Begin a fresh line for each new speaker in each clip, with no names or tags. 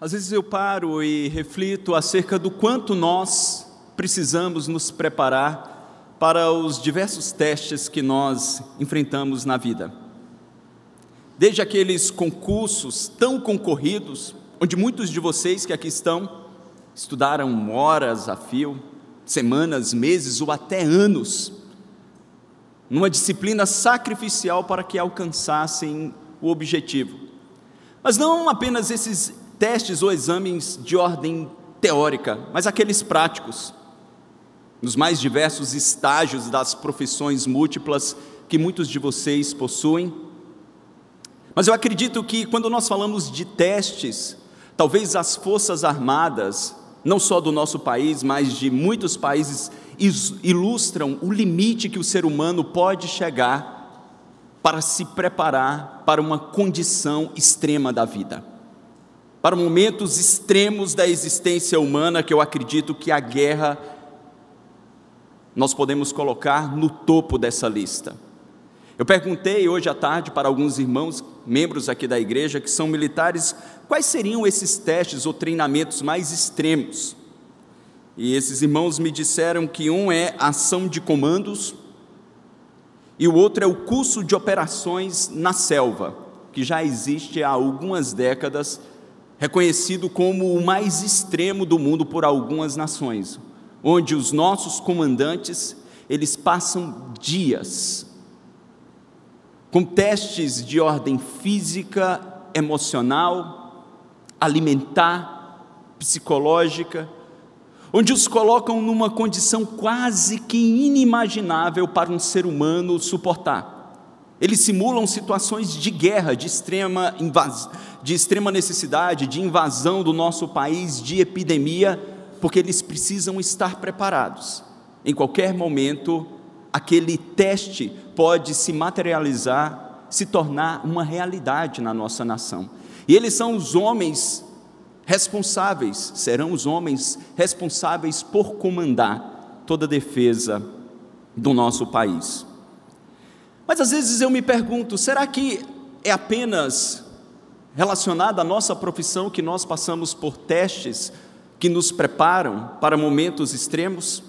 Às vezes eu paro e reflito acerca do quanto nós precisamos nos preparar para os diversos testes que nós enfrentamos na vida. Desde aqueles concursos tão concorridos, onde muitos de vocês que aqui estão estudaram horas a fio, semanas, meses ou até anos, numa disciplina sacrificial para que alcançassem o objetivo. Mas não apenas esses testes ou exames de ordem teórica, mas aqueles práticos, nos mais diversos estágios das profissões múltiplas que muitos de vocês possuem. Mas eu acredito que quando nós falamos de testes, talvez as Forças Armadas, não só do nosso país, mas de muitos países, ilustram o limite que o ser humano pode chegar para se preparar para uma condição extrema da vida, para momentos extremos da existência humana, que eu acredito que a guerra nós podemos colocar no topo dessa lista. Eu perguntei hoje à tarde para alguns irmãos, membros aqui da igreja, que são militares, quais seriam esses testes ou treinamentos mais extremos. E esses irmãos me disseram que um é ação de comandos e o outro é o curso de operações na selva, que já existe há algumas décadas, reconhecido como o mais extremo do mundo por algumas nações, onde os nossos comandantes, eles passam dias com testes de ordem física, emocional, alimentar, psicológica, onde os colocam numa condição quase que inimaginável para um ser humano suportar. Eles simulam situações de guerra, de extrema necessidade, de invasão do nosso país, de epidemia, porque eles precisam estar preparados. Em qualquer momento, aquele teste pode se materializar, se tornar uma realidade na nossa nação. E eles são os homens responsáveis, serão os homens responsáveis por comandar toda a defesa do nosso país. Mas às vezes eu me pergunto, será que é apenas relacionado à nossa profissão que nós passamos por testes que nos preparam para momentos extremos?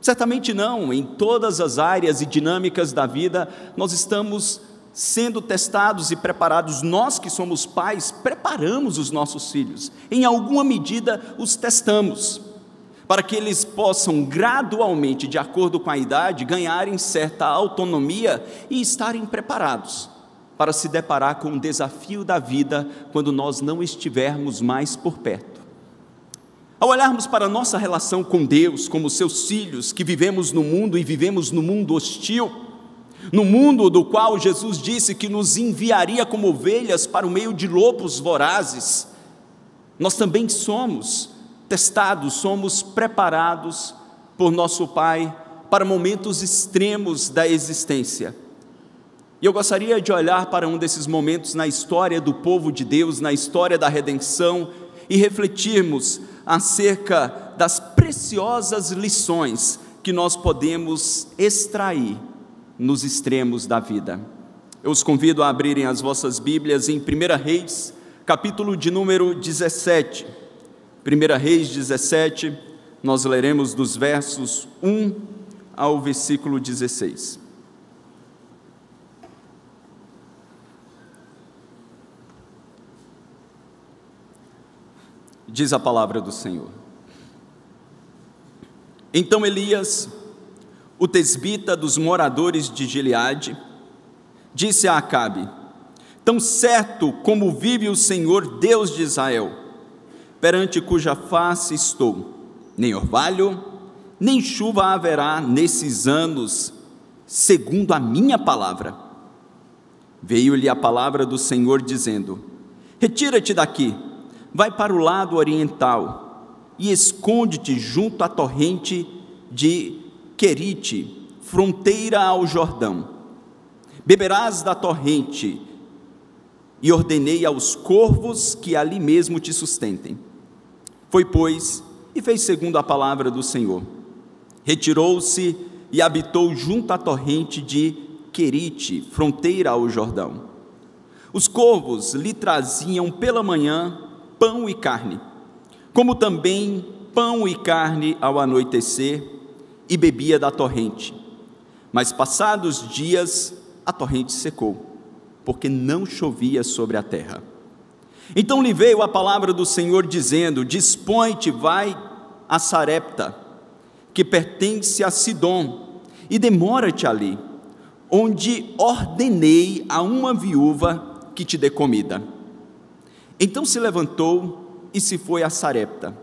Certamente não. Em todas as áreas e dinâmicas da vida, nós estamos sendo testados e preparados. Nós que somos pais, preparamos os nossos filhos, em alguma medida os testamos, para que eles possam gradualmente, de acordo com a idade, ganharem certa autonomia e estarem preparados para se deparar com o desafio da vida quando nós não estivermos mais por perto. Ao olharmos para a nossa relação com Deus, como seus filhos, que vivemos no mundo e vivemos no mundo hostil, no mundo do qual Jesus disse que nos enviaria como ovelhas para o meio de lobos vorazes, nós também somos testados, somos preparados por nosso Pai para momentos extremos da existência. E eu gostaria de olhar para um desses momentos na história do povo de Deus, na história da redenção, e refletirmos acerca das preciosas lições que nós podemos extrair nos extremos da vida. Eu os convido a abrirem as vossas Bíblias em 1 Reis, capítulo de número 17. 1 Reis 17, nós leremos dos versos 1 ao versículo 16. Diz a palavra do Senhor. Então Elias, o tesbita dos moradores de Gileade, disse a Acabe: tão certo como vive o Senhor Deus de Israel, perante cuja face estou, nem orvalho, nem chuva haverá nesses anos, segundo a minha palavra. Veio-lhe a palavra do Senhor dizendo: retira-te daqui, vai para o lado oriental e esconde-te junto à torrente de Querite, fronteira ao Jordão. Beberás da torrente, e ordenei aos corvos que ali mesmo te sustentem. Foi, pois, e fez segundo a palavra do Senhor. Retirou-se e habitou junto à torrente de Querite, fronteira ao Jordão. Os corvos lhe traziam pela manhã pão e carne, como também pão e carne ao anoitecer, e bebia da torrente. Mas passados dias, a torrente secou, porque não chovia sobre a terra. Então lhe veio a palavra do Senhor, dizendo: dispõe-te, vai a Sarepta, que pertence a Sidom, e demora-te ali, onde ordenei a uma viúva que te dê comida. Então se levantou e se foi a Sarepta.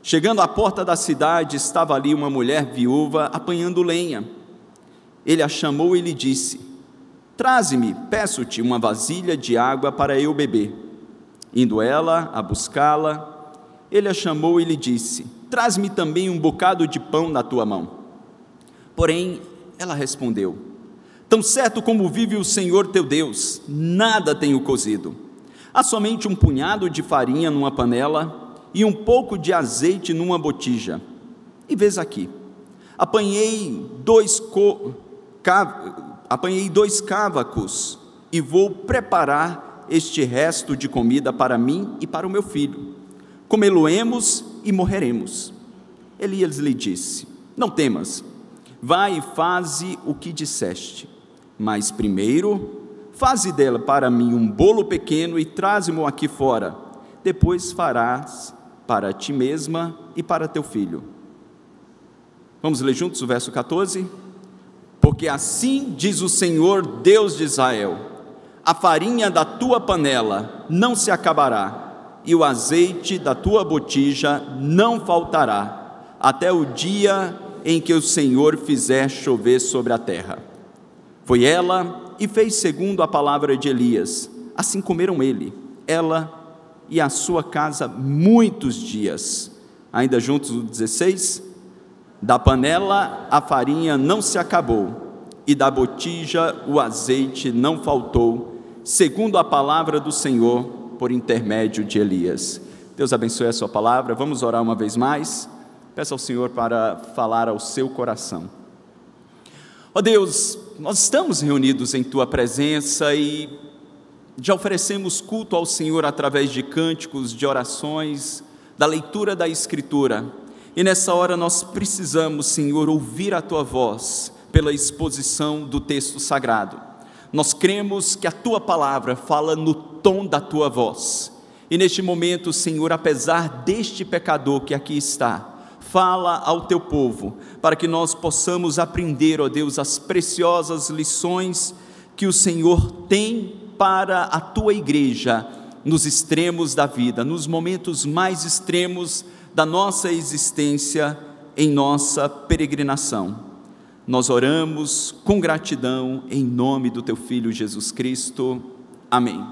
Chegando à porta da cidade, estava ali uma mulher viúva apanhando lenha. Ele a chamou e lhe disse: traze-me, peço-te, uma vasilha de água para eu beber. Indo ela a buscá-la, ele a chamou e lhe disse: traz-me também um bocado de pão na tua mão. Porém, ela respondeu: tão certo como vive o Senhor teu Deus, nada tenho cozido. Há somente um punhado de farinha numa panela e um pouco de azeite numa botija. E vês aqui, apanhei dois cávacos e vou preparar este resto de comida para mim e para o meu filho. Comê-lo-emos e morreremos. Elias lhe disse: não temas, vai e faze o que disseste, mas primeiro faze dela para mim um bolo pequeno e traze-mo aqui fora, depois farás para ti mesma e para teu filho. Vamos ler juntos o verso 14? Porque assim diz o Senhor Deus de Israel: a farinha da tua panela não se acabará, e o azeite da tua botija não faltará, até o dia em que o Senhor fizer chover sobre a terra. Foi ela e fez segundo a palavra de Elias. Assim comeram ela e a sua casa muitos dias. Ainda juntos o 16: da panela a farinha não se acabou, e da botija o azeite não faltou, segundo a palavra do Senhor, por intermédio de Elias. Deus abençoe a sua palavra. Vamos orar uma vez mais. Peço ao Senhor para falar ao seu coração. Ó Deus, nós estamos reunidos em tua presença e já oferecemos culto ao Senhor através de cânticos, de orações, da leitura da Escritura. E nessa hora nós precisamos, Senhor, ouvir a tua voz pela exposição do texto sagrado. Nós cremos que a tua palavra fala no tom da tua voz. E neste momento, Senhor, apesar deste pecador que aqui está, fala ao teu povo, para que nós possamos aprender, ó Deus, as preciosas lições que o Senhor tem para a tua igreja, nos extremos da vida, nos momentos mais extremos da nossa existência, em nossa peregrinação. Nós oramos com gratidão, em nome do teu Filho Jesus Cristo. Amém.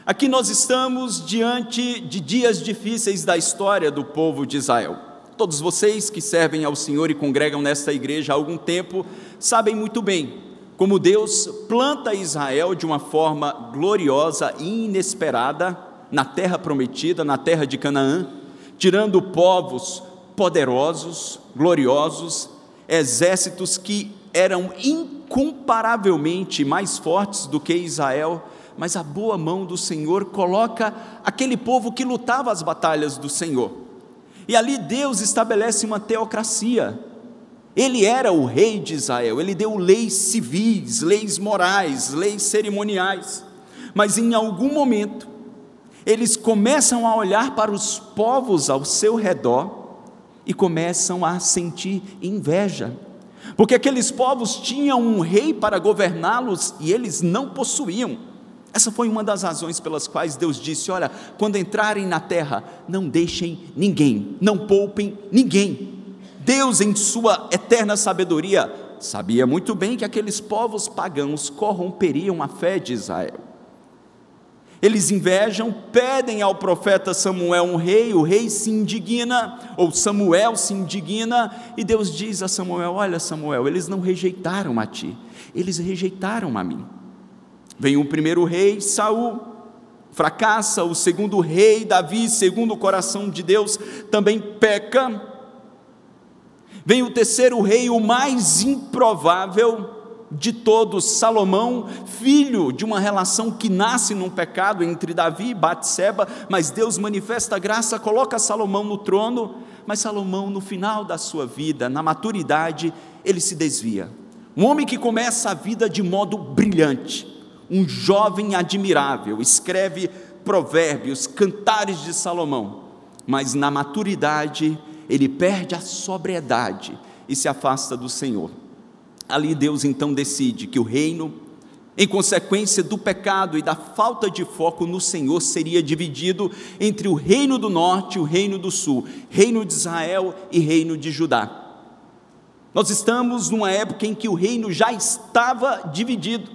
Aqui nós estamos diante de dias difíceis da história do povo de Israel. Todos vocês que servem ao Senhor e congregam nesta igreja há algum tempo, sabem muito bem como Deus planta Israel de uma forma gloriosa e inesperada na terra prometida, na terra de Canaã, tirando povos poderosos, gloriosos, exércitos que eram incomparavelmente mais fortes do que Israel, mas a boa mão do Senhor coloca aquele povo que lutava as batalhas do Senhor. E ali Deus estabelece uma teocracia. Ele era o rei de Israel, ele deu leis civis, leis morais, leis cerimoniais, mas em algum momento, eles começam a olhar para os povos ao seu redor e começam a sentir inveja, porque aqueles povos tinham um rei para governá-los e eles não possuíam. Essa foi uma das razões pelas quais Deus disse: olha, quando entrarem na terra, não deixem ninguém, não poupem ninguém. Deus, em sua eterna sabedoria, sabia muito bem que aqueles povos pagãos corromperiam a fé de Israel. Eles invejam, pedem ao profeta Samuel um rei, o rei se indigna, ou Samuel se indigna, e Deus diz a Samuel: olha Samuel, eles não rejeitaram a ti, eles rejeitaram a mim. Vem o primeiro rei, Saul, fracassa. O segundo rei, Davi, segundo o coração de Deus, também peca. Vem o terceiro rei, o mais improvável, de todos, Salomão, filho de uma relação que nasce num pecado entre Davi e Batseba, mas Deus manifesta a graça, coloca Salomão no trono, mas Salomão, no final da sua vida, na maturidade, ele se desvia. Um homem que começa a vida de modo brilhante, um jovem admirável, escreve provérbios, cantares de Salomão, mas na maturidade ele perde a sobriedade e se afasta do Senhor. Ali Deus então decide que o reino, em consequência do pecado e da falta de foco no Senhor, seria dividido entre o reino do norte e o reino do sul, reino de Israel e reino de Judá. Nós estamos numa época em que o reino já estava dividido,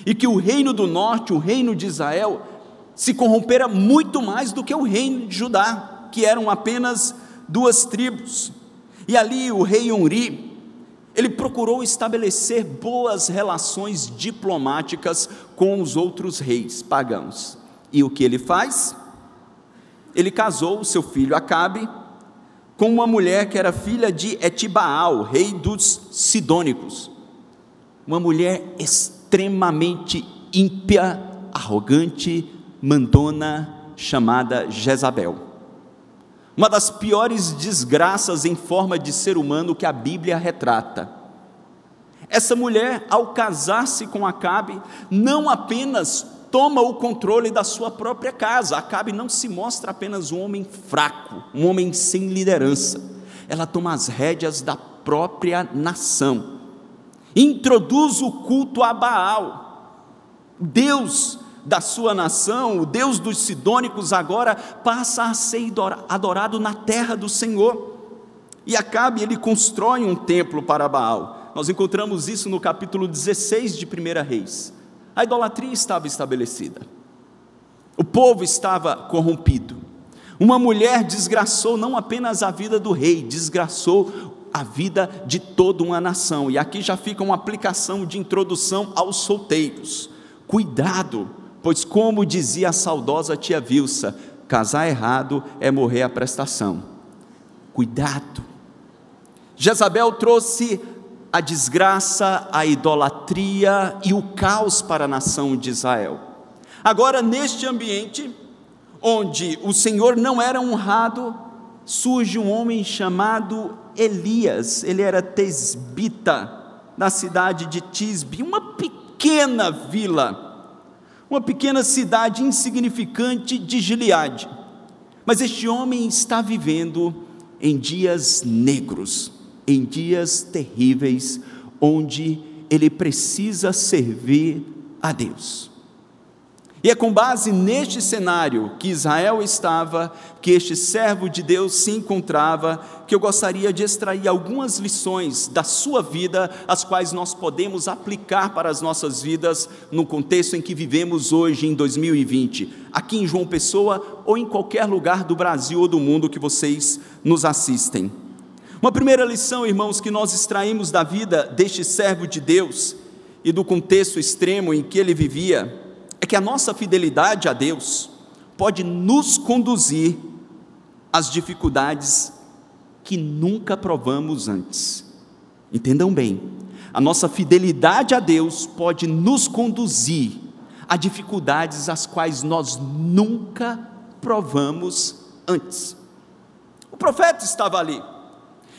e que o reino do norte, o reino de Israel, se corrompera muito mais do que o reino de Judá, que eram apenas 2 tribos. E ali o rei Onri, ele procurou estabelecer boas relações diplomáticas com os outros reis pagãos. E o que ele faz? Ele casou o seu filho Acabe com uma mulher que era filha de Etibaal, rei dos Sidônicos. Uma mulher extremamente ímpia, arrogante, mandona, chamada Jezabel. Uma das piores desgraças em forma de ser humano que a Bíblia retrata. Essa mulher, ao casar-se com Acabe, não apenas toma o controle da sua própria casa. Acabe não se mostra apenas um homem fraco, um homem sem liderança. Ela toma as rédeas da própria nação. Introduz o culto a Baal, Deus da sua nação, o Deus dos Sidônicos, agora passa a ser adorado na terra do Senhor. E Acabe, ele constrói um templo para Baal. Nós encontramos isso no capítulo 16 de 1 Reis. A idolatria estava estabelecida, o povo estava corrompido. Uma mulher desgraçou não apenas a vida do rei, desgraçou a vida de toda uma nação. E aqui já fica uma aplicação de introdução aos solteiros. Cuidado, pois como dizia a saudosa tia Vilsa, casar errado é morrer à prestação. Cuidado. Jezabel trouxe a desgraça, a idolatria e o caos para a nação de Israel. Agora, neste ambiente, onde o Senhor não era honrado, surge um homem chamado Elias. Ele era tesbita, na cidade de Tisbe, uma pequena vila, uma pequena cidade insignificante de Gileade. Mas este homem está vivendo em dias negros, em dias terríveis, onde ele precisa servir a Deus. E é com base neste cenário que Israel estava, que este servo de Deus se encontrava, que eu gostaria de extrair algumas lições da sua vida, as quais nós podemos aplicar para as nossas vidas, no contexto em que vivemos hoje, em 2020, aqui em João Pessoa, ou em qualquer lugar do Brasil ou do mundo que vocês nos assistem. Uma primeira lição, irmãos, que nós extraímos da vida deste servo de Deus, e do contexto extremo em que ele vivia, é que a nossa fidelidade a Deus pode nos conduzir às dificuldades que nunca provamos antes. Entendam bem, a nossa fidelidade a Deus pode nos conduzir a dificuldades as quais nós nunca provamos antes. O profeta estava ali.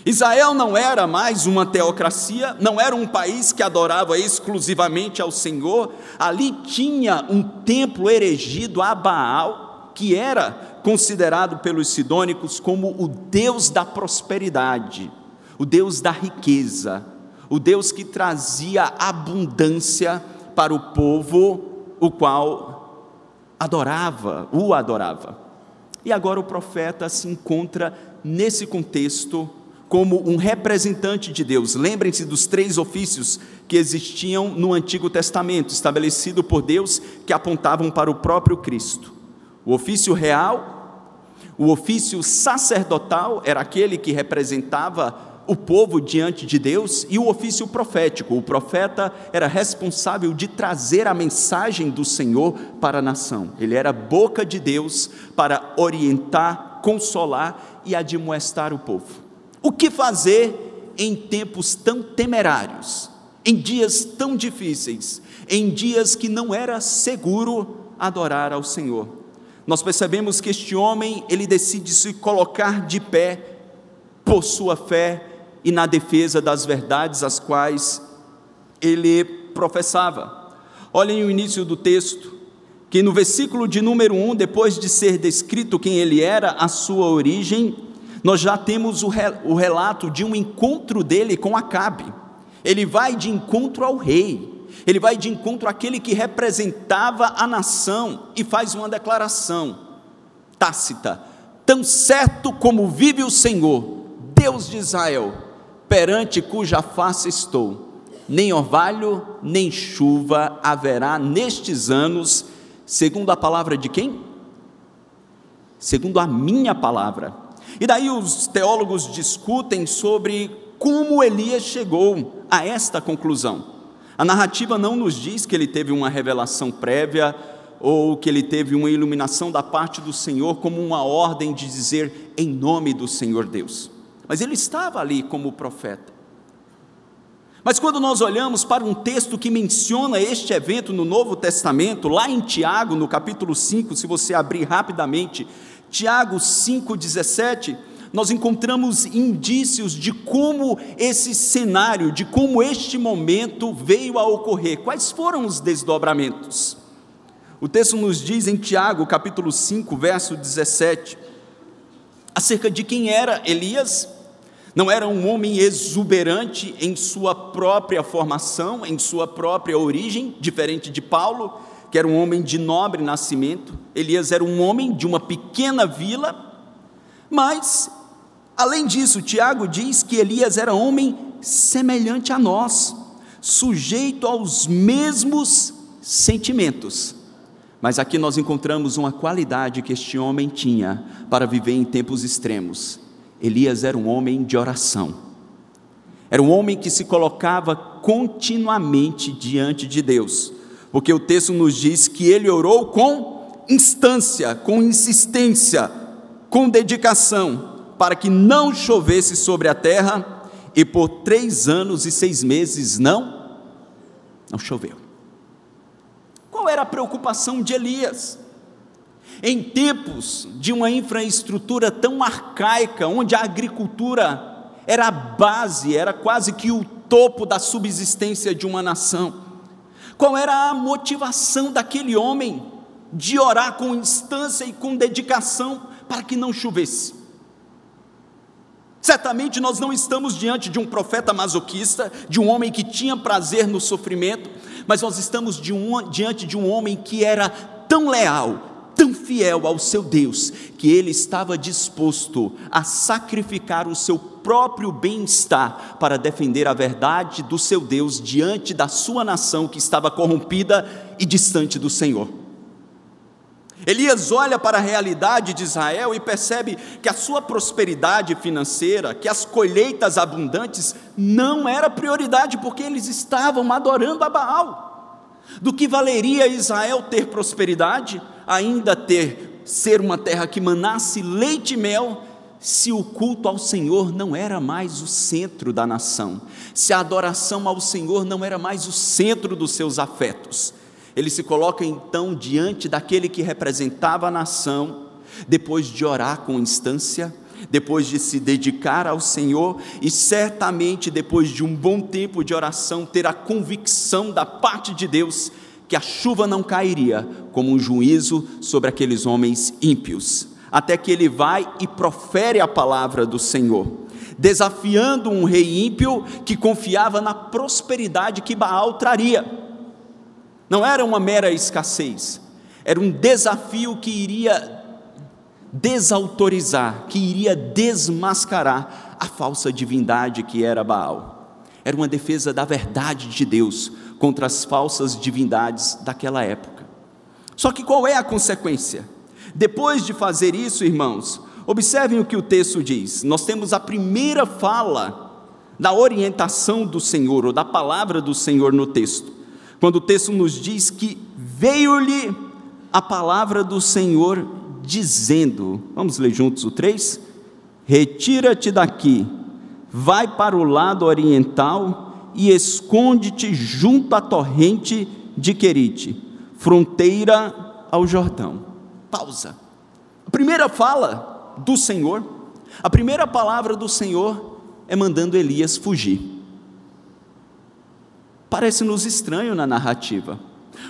Israel não era mais uma teocracia, não era um país que adorava exclusivamente ao Senhor. Ali tinha um templo erigido a Baal, que era considerado pelos sidônicos como o Deus da prosperidade, o Deus da riqueza, o Deus que trazia abundância para o povo, o qual o adorava. E agora o profeta se encontra nesse contexto como um representante de Deus. Lembrem-se dos 3 ofícios que existiam no Antigo Testamento, estabelecido por Deus, que apontavam para o próprio Cristo. O ofício real, o ofício sacerdotal, era aquele que representava o povo diante de Deus, e o ofício profético. O profeta era responsável de trazer a mensagem do Senhor para a nação. Ele era a boca de Deus para orientar, consolar e admoestar o povo. O que fazer em tempos tão temerários, em dias tão difíceis, em dias que não era seguro adorar ao Senhor. Nós percebemos que este homem, ele decide se colocar de pé por sua fé e na defesa das verdades as quais ele professava. Olhem o início do texto, que no versículo de número 1, depois de ser descrito quem ele era, a sua origem, nós já temos o relato de um encontro dele com Acabe. Ele vai de encontro ao rei, ele vai de encontro àquele que representava a nação e faz uma declaração tácita: tão certo como vive o Senhor, Deus de Israel, perante cuja face estou, nem orvalho, nem chuva haverá nestes anos, segundo a palavra de quem? Segundo a minha palavra. E daí os teólogos discutem sobre como Elias chegou a esta conclusão. A narrativa não nos diz que ele teve uma revelação prévia, ou que ele teve uma iluminação da parte do Senhor, como uma ordem de dizer em nome do Senhor Deus. Mas ele estava ali como profeta. Mas quando nós olhamos para um texto que menciona este evento no Novo Testamento, lá em Tiago, no capítulo 5, se você abrir rapidamente, Tiago 5,17, nós encontramos indícios de como esse cenário, de como este momento veio a ocorrer. Quais foram os desdobramentos? O texto nos diz em Tiago, capítulo 5, verso 17, acerca de quem era Elias. Não era um homem exuberante em sua própria formação, em sua própria origem, diferente de Paulo, que era um homem de nobre nascimento. Elias era um homem de uma pequena vila, mas, além disso, Tiago diz que Elias era homem semelhante a nós, sujeito aos mesmos sentimentos. Mas aqui nós encontramos uma qualidade que este homem tinha para viver em tempos extremos. Elias era um homem de oração, era um homem que se colocava continuamente diante de Deus, porque o texto nos diz que ele orou com instância, com insistência, com dedicação, para que não chovesse sobre a terra, e por 3 anos e 6 meses não choveu. Qual era a preocupação de Elias? Em tempos de uma infraestrutura tão arcaica, onde a agricultura era a base, era quase que o topo da subsistência de uma nação, qual era a motivação daquele homem de orar com instância e com dedicação para que não chovesse? Certamente nós não estamos diante de um profeta masoquista, de um homem que tinha prazer no sofrimento, mas nós estamos diante de um homem que era tão leal, tão fiel ao seu Deus, que ele estava disposto a sacrificar o seu próprio bem-estar para defender a verdade do seu Deus diante da sua nação que estava corrompida e distante do Senhor. Elias olha para a realidade de Israel e percebe que a sua prosperidade financeira, que as colheitas abundantes não era prioridade, porque eles estavam adorando a Baal. Do que valeria Israel ter prosperidade, ainda ser uma terra que manasse leite e mel, se o culto ao Senhor não era mais o centro da nação, se a adoração ao Senhor não era mais o centro dos seus afetos? Ele se coloca então diante daquele que representava a nação, depois de orar com instância, depois de se dedicar ao Senhor, e certamente depois de um bom tempo de oração, ter a convicção da parte de Deus, que a chuva não cairia como um juízo sobre aqueles homens ímpios, até que ele vai e profere a palavra do Senhor, desafiando um rei ímpio que confiava na prosperidade que Baal traria. Não era uma mera escassez, era um desafio que iria desautorizar, que iria desmascarar a falsa divindade que era Baal. Era uma defesa da verdade de Deus contra as falsas divindades daquela época. Só que qual é a consequência? Depois de fazer isso, irmãos, observem o que o texto diz. Nós temos a primeira fala da orientação do Senhor, ou da palavra do Senhor no texto, quando o texto nos diz que veio-lhe a palavra do Senhor dizendo, vamos ler juntos o 3? Retira-te daqui, vai para o lado oriental e esconde-te junto à torrente de Querite, fronteira ao Jordão. Pausa. A primeira fala do Senhor, a primeira palavra do Senhor é mandando Elias fugir. Parece-nos estranho na narrativa.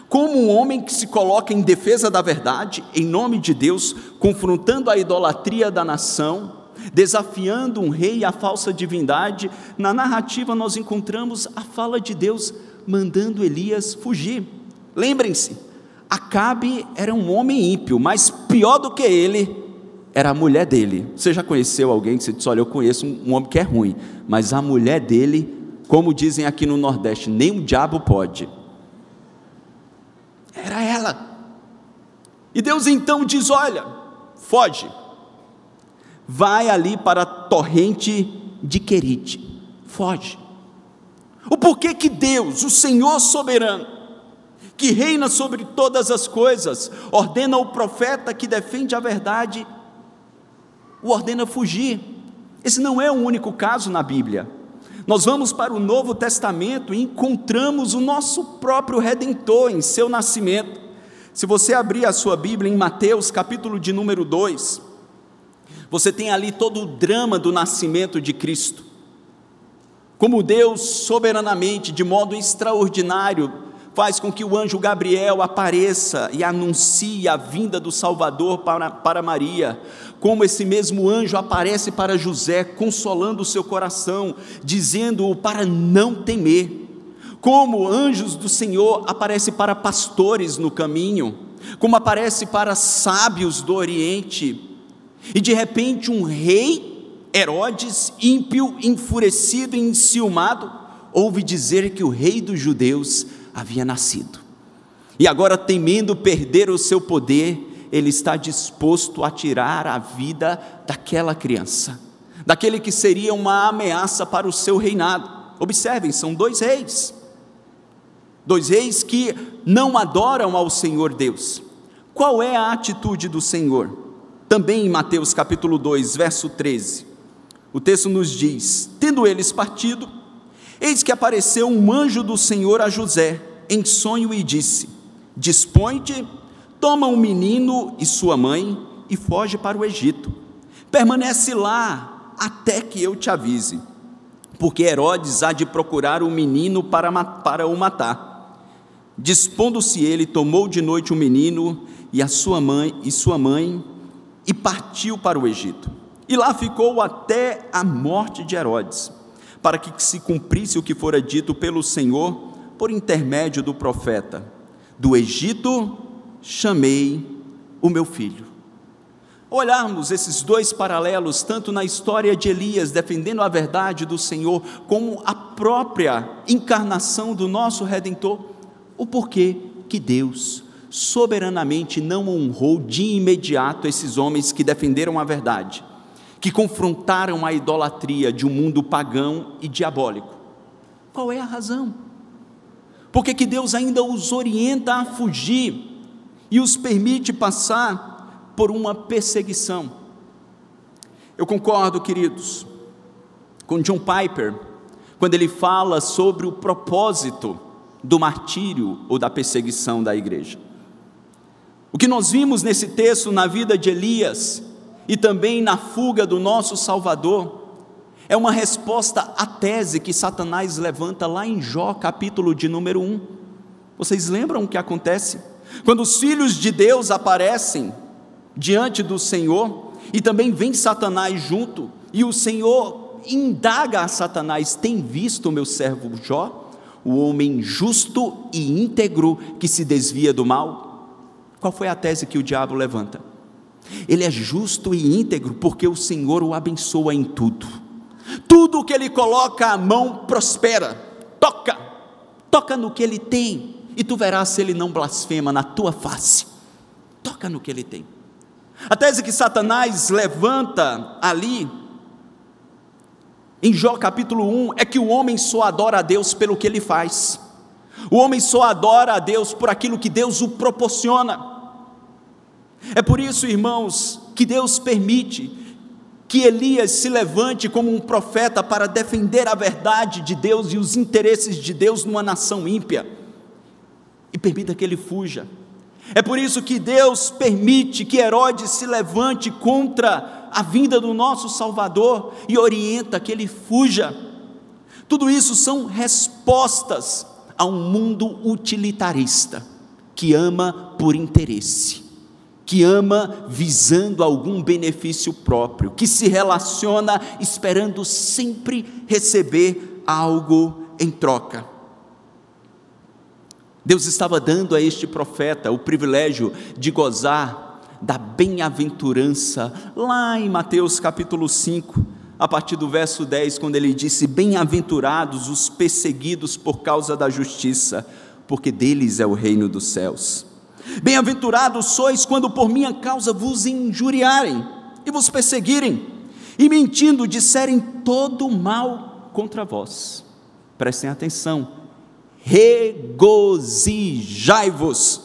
Como um homem que se coloca em defesa da verdade, em nome de Deus, confrontando a idolatria da nação, desafiando um rei e a falsa divindade, na narrativa nós encontramos a fala de Deus mandando Elias fugir. Lembrem-se, Acabe era um homem ímpio, mas pior do que ele era a mulher dele. Você já conheceu alguém que você disse: olha, eu conheço um homem que é ruim, mas a mulher dele, como dizem aqui no Nordeste, nem o diabo pode. Era ela. E Deus então diz: olha, foge, vai ali para a torrente de Querite, foge. O porquê que Deus, o Senhor soberano, que reina sobre todas as coisas, ordena ao profeta que defende a verdade, o ordena fugir? Esse não é o único caso na Bíblia. Nós vamos para o Novo Testamento e encontramos o nosso próprio Redentor em seu nascimento. Se você abrir a sua Bíblia em Mateus, capítulo de número 2, você tem ali todo o drama do nascimento de Cristo. Como Deus soberanamente, de modo extraordinário, faz com que o anjo Gabriel apareça e anuncie a vinda do Salvador para Maria. Como esse mesmo anjo aparece para José, consolando o seu coração, dizendo-o para não temer. Como anjos do Senhor aparecem para pastores no caminho, como aparece para sábios do Oriente. E de repente um rei, Herodes, ímpio, enfurecido e enciumado, ouve dizer que o rei dos judeus havia nascido. E agora, temendo perder o seu poder, ele está disposto a tirar a vida daquela criança, daquele que seria uma ameaça para o seu reinado. Observem, são dois reis que não adoram ao Senhor Deus. Qual é a atitude do Senhor? Também em Mateus capítulo 2, verso 13, o texto nos diz: tendo eles partido, eis que apareceu um anjo do Senhor a José em sonho e disse: dispõe-te, toma um menino e sua mãe e foge para o Egito, permanece lá até que eu te avise, porque Herodes há de procurar o menino para o matar. Dispondo-se ele, tomou de noite o menino e a sua mãe e partiu para o Egito, e lá ficou até a morte de Herodes, para que se cumprisse o que fora dito pelo Senhor por intermédio do profeta: do Egito chamei o meu filho. Olharmos esses dois paralelos, tanto na história de Elias defendendo a verdade do Senhor, como a própria encarnação do nosso Redentor, o porquê que Deus soberanamente não honrou de imediato esses homens que defenderam a verdade, que confrontaram a idolatria de um mundo pagão e diabólico. Qual é a razão? Por que Deus ainda os orienta a fugir e os permite passar por uma perseguição? Eu concordo, queridos, com John Piper, quando ele fala sobre o propósito do martírio ou da perseguição da igreja. O que nós vimos nesse texto na vida de Elias e também na fuga do nosso Salvador é uma resposta à tese que Satanás levanta lá em Jó, capítulo de número 1. Vocês lembram o que acontece? Quando os filhos de Deus aparecem diante do Senhor, e também vem Satanás junto, e o Senhor indaga a Satanás: tem visto o meu servo Jó, o homem justo e íntegro que se desvia do mal? Qual foi a tese que o diabo levanta? Ele é justo e íntegro porque o Senhor o abençoa em tudo. Tudo que ele coloca a mão prospera. Toca no que ele tem, e tu verás se ele não blasfema na tua face. Toca no que ele tem. A tese que Satanás levanta ali em Jó capítulo 1 é que o homem só adora a Deus pelo que ele faz. O homem só adora a Deus por aquilo que Deus o proporciona. É por isso, irmãos, que Deus permite que Elias se levante como um profeta para defender a verdade de Deus e os interesses de Deus numa nação ímpia, e permita que ele fuja. É por isso que Deus permite que Herodes se levante contra a vinda do nosso Salvador e orienta que ele fuja. Tudo isso são respostas a um mundo utilitarista, que ama por interesse, que ama visando algum benefício próprio, que se relaciona esperando sempre receber algo em troca. Deus estava dando a este profeta o privilégio de gozar da bem-aventurança, lá em Mateus capítulo 5, a partir do verso 10, quando ele disse: bem-aventurados os perseguidos por causa da justiça, porque deles é o reino dos céus. Bem-aventurados sois quando por minha causa vos injuriarem e vos perseguirem, e mentindo disserem todo mal contra vós. Prestem atenção: regozijai-vos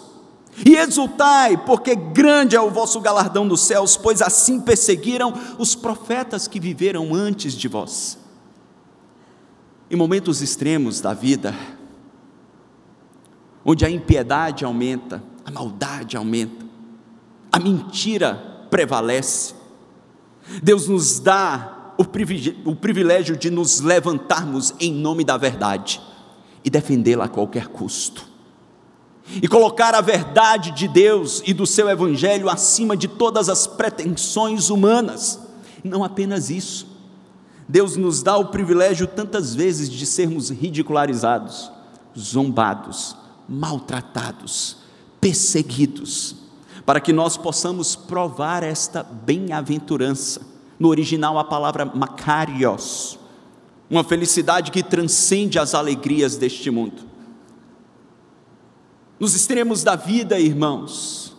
e exultai, porque grande é o vosso galardão nos céus, pois assim perseguiram os profetas que viveram antes de vós. Em momentos extremos da vida, onde a impiedade aumenta, a maldade aumenta, a mentira prevalece, Deus nos dá o privilégio de nos levantarmos em nome da verdade e defendê-la a qualquer custo, e colocar a verdade de Deus e do seu evangelho acima de todas as pretensões humanas. E não apenas isso, Deus nos dá o privilégio tantas vezes de sermos ridicularizados, zombados, maltratados, perseguidos, para que nós possamos provar esta bem-aventurança. No original a palavra makarios, uma felicidade que transcende as alegrias deste mundo. Nos extremos da vida, irmãos,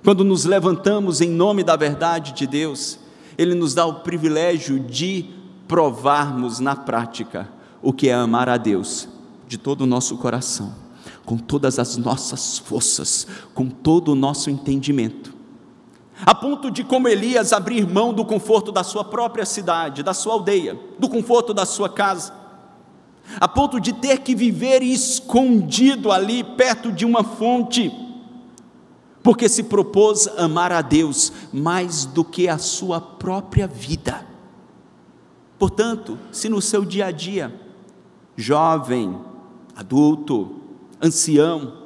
quando nos levantamos em nome da verdade de Deus, Ele nos dá o privilégio de provarmos na prática o que é amar a Deus de todo o nosso coração, com todas as nossas forças, com todo o nosso entendimento, a ponto de, como Elias, abrir mão do conforto da sua própria cidade, da sua aldeia, do conforto da sua casa, a ponto de ter que viver escondido ali perto de uma fonte, porque se propôs amar a Deus mais do que a sua própria vida. Portanto, se no seu dia a dia, jovem, adulto, ancião,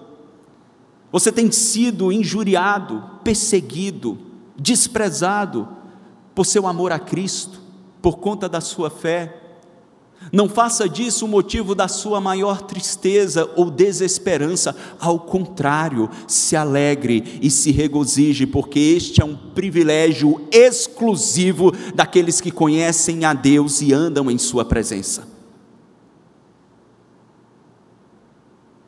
você tem sido injuriado, perseguido, desprezado por seu amor a Cristo, por conta da sua fé, não faça disso o motivo da sua maior tristeza ou desesperança. Ao contrário, se alegre e se regozije, porque este é um privilégio exclusivo daqueles que conhecem a Deus e andam em sua presença.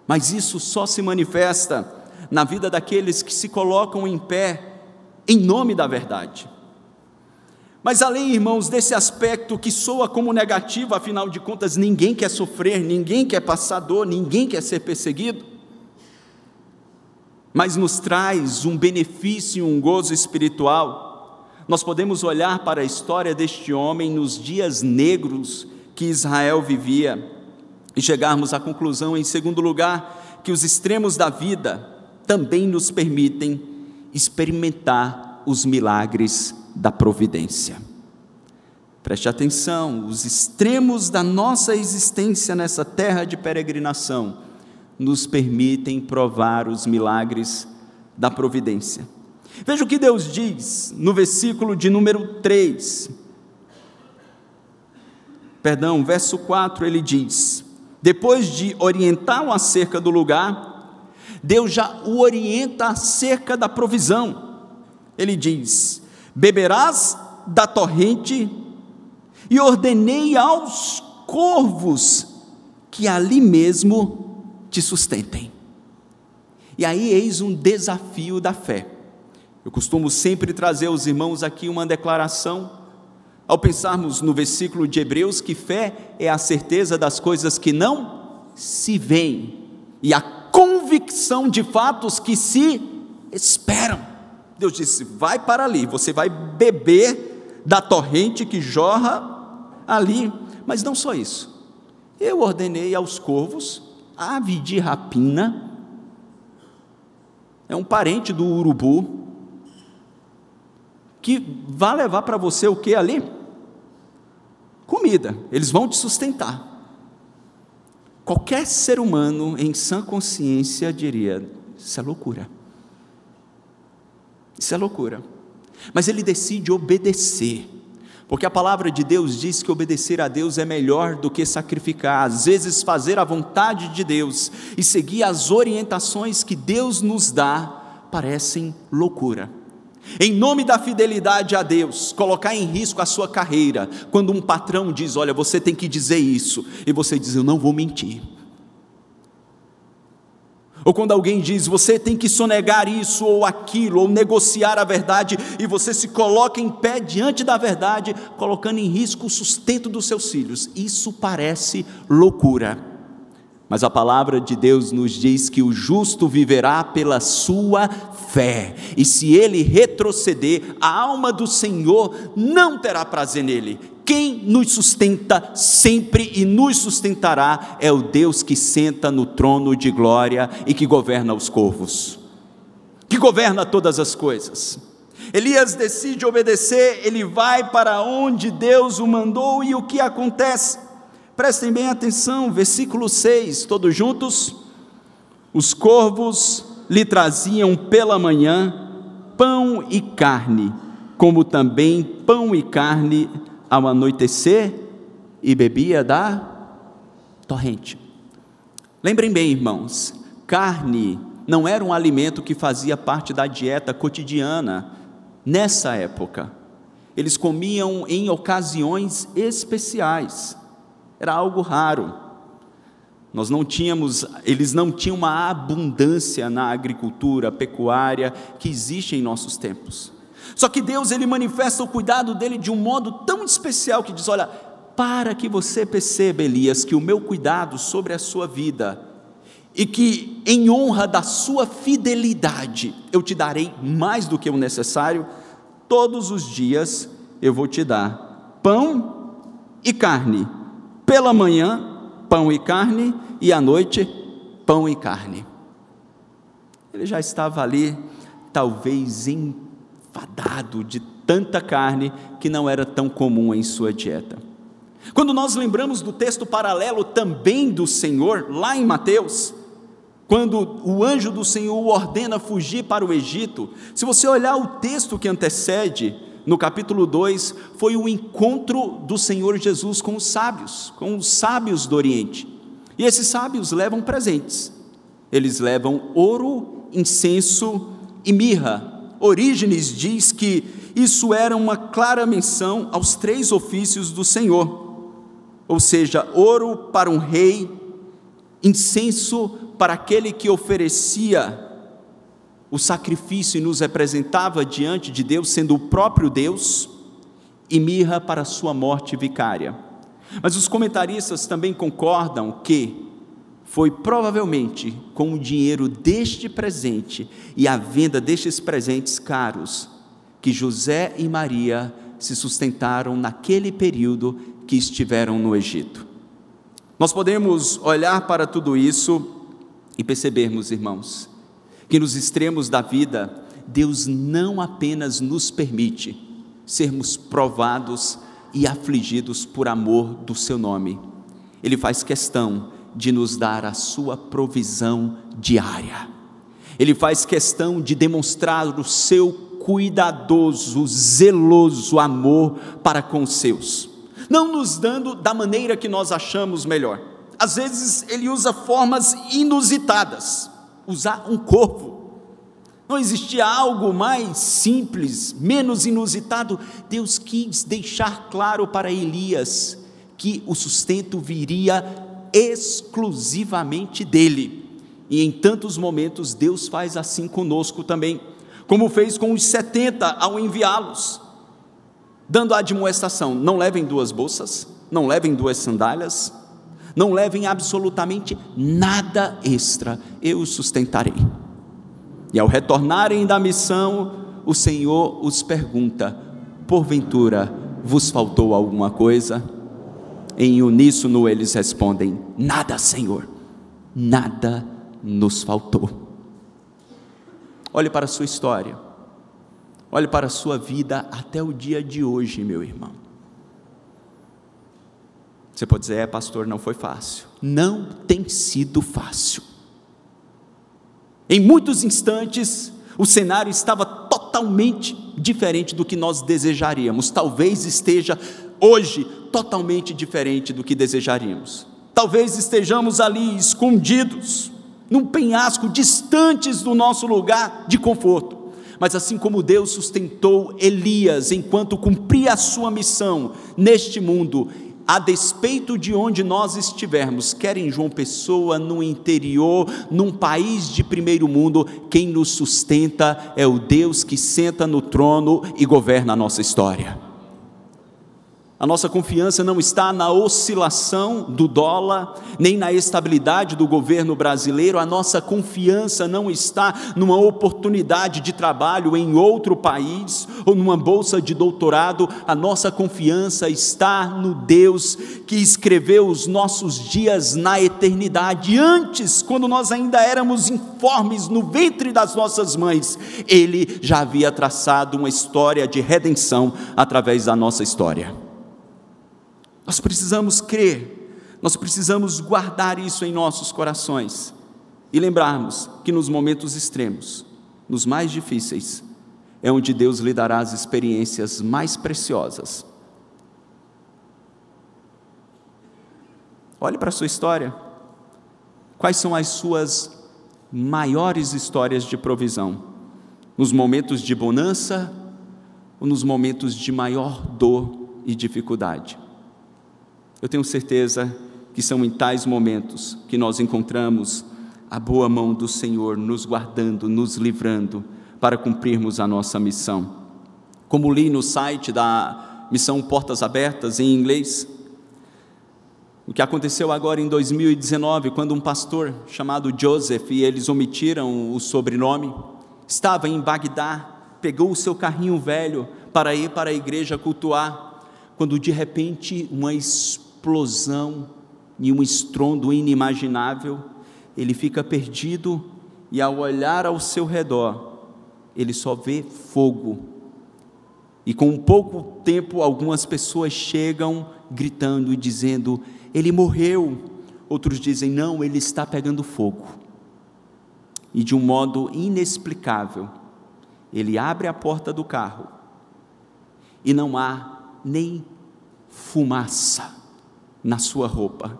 Mas isso só se manifesta na vida daqueles que se colocam em pé em nome da verdade. Mas além, irmãos, desse aspecto que soa como negativo, afinal de contas, ninguém quer sofrer, ninguém quer passar dor, ninguém quer ser perseguido, mas nos traz um benefício e um gozo espiritual. Nós podemos olhar para a história deste homem nos dias negros que Israel vivia e chegarmos à conclusão, em segundo lugar, que os extremos da vida também nos permitem experimentar os milagres da providência. Preste atenção, os extremos da nossa existência nessa terra de peregrinação nos permitem provar os milagres da providência. Veja o que Deus diz no versículo de número 3, verso 4, ele diz: depois de orientá-lo acerca do lugar, Deus já o orienta acerca da provisão. Ele diz: beberás da torrente, e ordenei aos corvos que ali mesmo te sustentem. E aí eis um desafio da fé. Eu costumo sempre trazer aos irmãos aqui uma declaração, ao pensarmos no versículo de Hebreus, que fé é a certeza das coisas que não se veem, e a convicção de fatos que se esperam. Deus disse: vai para ali, você vai beber da torrente que jorra ali. Mas não só isso, eu ordenei aos corvos, ave de rapina, é um parente do urubu, que vai levar para você o que ali? Comida, eles vão te sustentar. Qualquer ser humano em sã consciência diria, isso é loucura. Isso é loucura. Mas ele decide obedecer, porque a palavra de Deus diz que obedecer a Deus é melhor do que sacrificar. Às vezes fazer a vontade de Deus e seguir as orientações que Deus nos dá parecem loucura. Em nome da fidelidade a Deus, colocar em risco a sua carreira, quando um patrão diz, olha, você tem que dizer isso, e você diz, eu não vou mentir. Ou quando alguém diz, você tem que sonegar isso ou aquilo, ou negociar a verdade, e você se coloca em pé diante da verdade, colocando em risco o sustento dos seus filhos. Isso parece loucura. Mas a palavra de Deus nos diz que o justo viverá pela sua fé, e se ele retroceder, a alma do Senhor não terá prazer nele. Quem nos sustenta sempre e nos sustentará é o Deus que senta no trono de glória e que governa os corvos, que governa todas as coisas. Elias decide obedecer, ele vai para onde Deus o mandou, e o que acontece? Prestem bem atenção, versículo 6, todos juntos. Os corvos lhe traziam pela manhã pão e carne, como também pão e carne ao anoitecer, e bebia da torrente. Lembrem bem, irmãos, carne não era um alimento que fazia parte da dieta cotidiana nessa época. Eles comiam em ocasiões especiais, era algo raro. Eles não tinham uma abundância na agricultura, pecuária, que existe em nossos tempos. Só que Deus, ele manifesta o cuidado dele de um modo tão especial, que diz, olha, para que você perceba, Elias, que o meu cuidado sobre a sua vida, e que em honra da sua fidelidade, eu te darei mais do que o necessário, todos os dias eu vou te dar pão e carne, pela manhã pão e carne, e à noite pão e carne. Ele já estava ali, talvez enfadado de tanta carne que não era tão comum em sua dieta. Quando nós lembramos do texto paralelo também do Senhor, lá em Mateus, quando o anjo do Senhor o ordena fugir para o Egito, se você olhar o texto que antecede, no capítulo 2, foi o encontro do Senhor Jesus com os sábios do Oriente. E esses sábios levam presentes. Eles levam ouro, incenso e mirra. Orígenes diz que isso era uma clara menção aos 3 ofícios do Senhor. Ou seja, ouro para um rei, incenso para aquele que oferecia o sacrifício e nos representava diante de Deus, sendo o próprio Deus, e mirra para a sua morte vicária. Mas os comentaristas também concordam que foi provavelmente com o dinheiro deste presente e a venda destes presentes caros que José e Maria se sustentaram naquele período que estiveram no Egito. Nós podemos olhar para tudo isso e percebermos, irmãos, que nos extremos da vida, Deus não apenas nos permite sermos provados e afligidos por amor do seu nome, Ele faz questão de nos dar a sua provisão diária. Ele faz questão de demonstrar o seu cuidadoso, zeloso amor para com os seus, não nos dando da maneira que nós achamos melhor. Às vezes Ele usa formas inusitadas, usar um corvo. Não existia algo mais simples, menos inusitado. Deus quis deixar claro para Elias que o sustento viria exclusivamente dele. E em tantos momentos Deus faz assim conosco também, como fez com os 70 ao enviá-los, dando a admoestação: não levem 2 bolsas, não levem 2 sandálias, não levem absolutamente nada extra, eu os sustentarei. E ao retornarem da missão, o Senhor os pergunta: porventura vos faltou alguma coisa? Em uníssono eles respondem: nada, Senhor, nada nos faltou. Olhe para a sua história, olhe para a sua vida até o dia de hoje, meu irmão. Você pode dizer: pastor, não foi fácil. Não tem sido fácil. Em muitos instantes, o cenário estava totalmente diferente do que nós desejaríamos. Talvez esteja hoje totalmente diferente do que desejaríamos. Talvez estejamos ali escondidos, num penhasco, distantes do nosso lugar de conforto. Mas assim como Deus sustentou Elias enquanto cumpria a sua missão neste mundo, a despeito de onde nós estivermos, quer em João Pessoa, no interior, num país de primeiro mundo, quem nos sustenta é o Deus que senta no trono e governa a nossa história. A nossa confiança não está na oscilação do dólar, nem na estabilidade do governo brasileiro. A nossa confiança não está numa oportunidade de trabalho em outro país, ou numa bolsa de doutorado. A nossa confiança está no Deus que escreveu os nossos dias na eternidade. Antes, quando nós ainda éramos informes no ventre das nossas mães, Ele já havia traçado uma história de redenção através da nossa história. Nós precisamos crer, nós precisamos guardar isso em nossos corações e lembrarmos que nos momentos extremos, nos mais difíceis, é onde Deus lhe dará as experiências mais preciosas. Olhe para a sua história. Quais são as suas maiores histórias de provisão? Nos momentos de bonança ou nos momentos de maior dor e dificuldade? Eu tenho certeza que são em tais momentos que nós encontramos a boa mão do Senhor nos guardando, nos livrando para cumprirmos a nossa missão. Como li no site da Missão Portas Abertas em inglês, o que aconteceu agora em 2019, quando um pastor chamado Joseph, e eles omitiram o sobrenome, estava em Bagdá, pegou o seu carrinho velho para ir para a igreja cultuar, quando de repente uma explosão e um estrondo inimaginável, ele fica perdido e ao olhar ao seu redor, ele só vê fogo. E com pouco tempo, algumas pessoas chegam gritando e dizendo: ele morreu. Outros dizem: não, ele está pegando fogo. E de um modo inexplicável, ele abre a porta do carro e não há nem fumaça na sua roupa,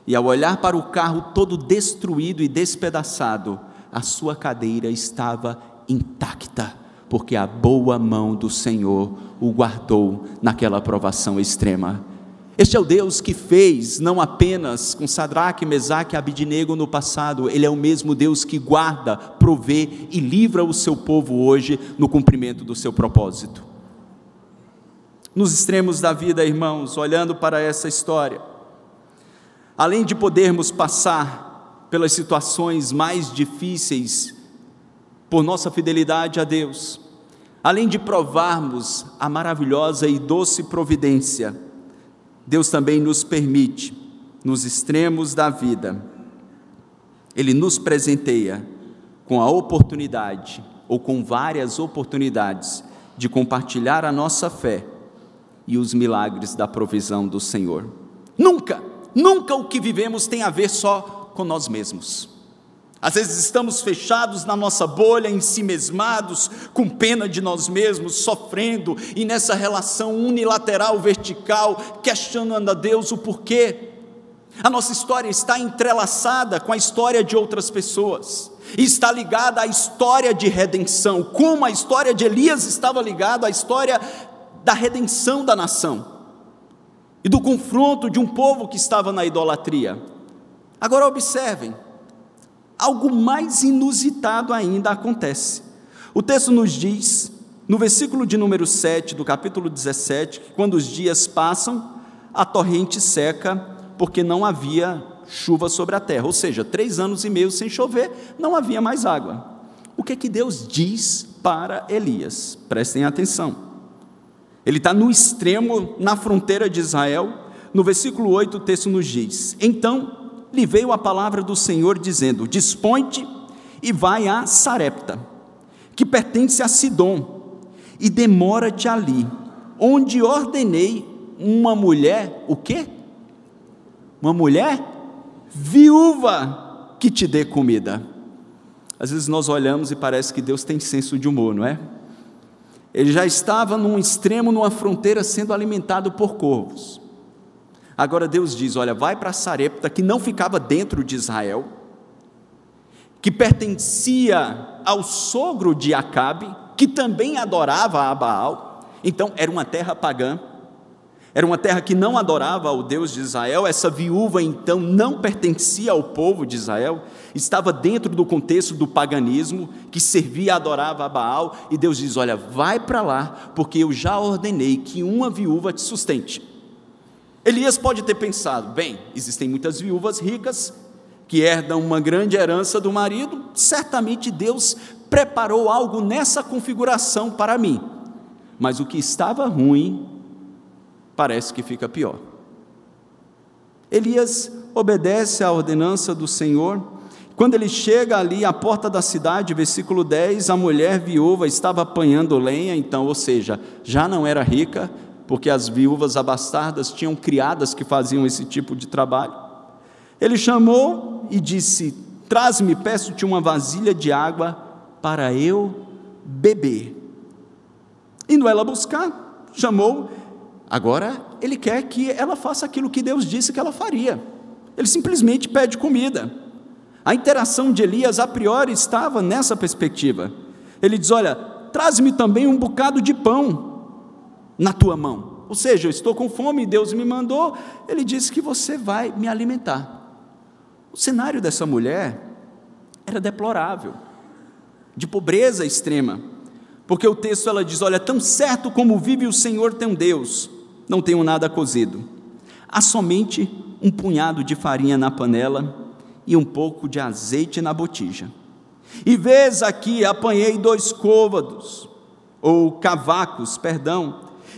e ao olhar para o carro todo destruído e despedaçado, a sua cadeira estava intacta, porque a boa mão do Senhor o guardou naquela provação extrema. Este é o Deus que fez, não apenas com Sadraque, Mesaque e Abidnego no passado, Ele é o mesmo Deus que guarda, provê e livra o seu povo hoje no cumprimento do seu propósito. Nos extremos da vida, irmãos, olhando para essa história, além de podermos passar pelas situações mais difíceis por nossa fidelidade a Deus, além de provarmos a maravilhosa e doce providência, Deus também nos permite, nos extremos da vida, Ele nos presenteia com a oportunidade, ou com várias oportunidades, de compartilhar a nossa fé e os milagres da provisão do Senhor. Nunca o que vivemos tem a ver só com nós mesmos. Às vezes estamos fechados na nossa bolha, ensimesmados, com pena de nós mesmos, sofrendo, e nessa relação unilateral, vertical, questionando a Deus o porquê. A nossa história está entrelaçada com a história de outras pessoas, e está ligada à história de redenção, como a história de Elias estava ligada à história da redenção da nação, e do confronto de um povo que estava na idolatria. Agora observem, algo mais inusitado ainda acontece. O texto nos diz, no versículo de número 7 do capítulo 17, que quando os dias passam, a torrente seca, porque não havia chuva sobre a terra, ou seja, 3 anos e meio sem chover, não havia mais água. O que é que Deus diz para Elias? Prestem atenção. Ele está no extremo, na fronteira de Israel. No versículo 8 o texto nos diz: então lhe veio a palavra do Senhor dizendo: dispõe-te e vai a Sarepta, que pertence a Sidom, e demora-te ali, onde ordenei uma mulher, o quê? Uma mulher viúva que te dê comida. Às vezes nós olhamos e parece que Deus tem senso de humor, não é? Ele já estava num extremo, numa fronteira, sendo alimentado por corvos. Agora Deus diz: olha, vai para Sarepta, que não ficava dentro de Israel, que pertencia ao sogro de Acabe, que também adorava a Baal. Então era uma terra pagã, era uma terra que não adorava ao Deus de Israel. Essa viúva então não pertencia ao povo de Israel, estava dentro do contexto do paganismo, que servia e adorava a Baal. E Deus diz: olha, vai para lá, porque eu já ordenei que uma viúva te sustente. Elias pode ter pensado: bem, existem muitas viúvas ricas que herdam uma grande herança do marido, certamente Deus preparou algo nessa configuração para mim. Mas o que estava ruim parece que fica pior. Elias obedece à ordenança do Senhor. Quando ele chega ali à porta da cidade, versículo 10, a mulher viúva estava apanhando lenha, então, ou seja, já não era rica, porque as viúvas abastardas tinham criadas que faziam esse tipo de trabalho. Ele chamou e disse: traz-me, peço-te uma vasilha de água para eu beber. Indo ela buscar, chamou. Agora ele quer que ela faça aquilo que Deus disse que ela faria. Ele simplesmente pede comida. A interação de Elias a priori estava nessa perspectiva. Ele diz: olha, traz-me também um bocado de pão na tua mão. Ou seja, eu estou com fome, Deus me mandou, ele disse que você vai me alimentar. O cenário dessa mulher era deplorável, de pobreza extrema, porque o texto ela diz: olha, tão certo como vive o Senhor teu Deus, não tenho nada cozido, há somente um punhado de farinha na panela e um pouco de azeite na botija. E vês aqui, apanhei 2 côvados, ou cavacos,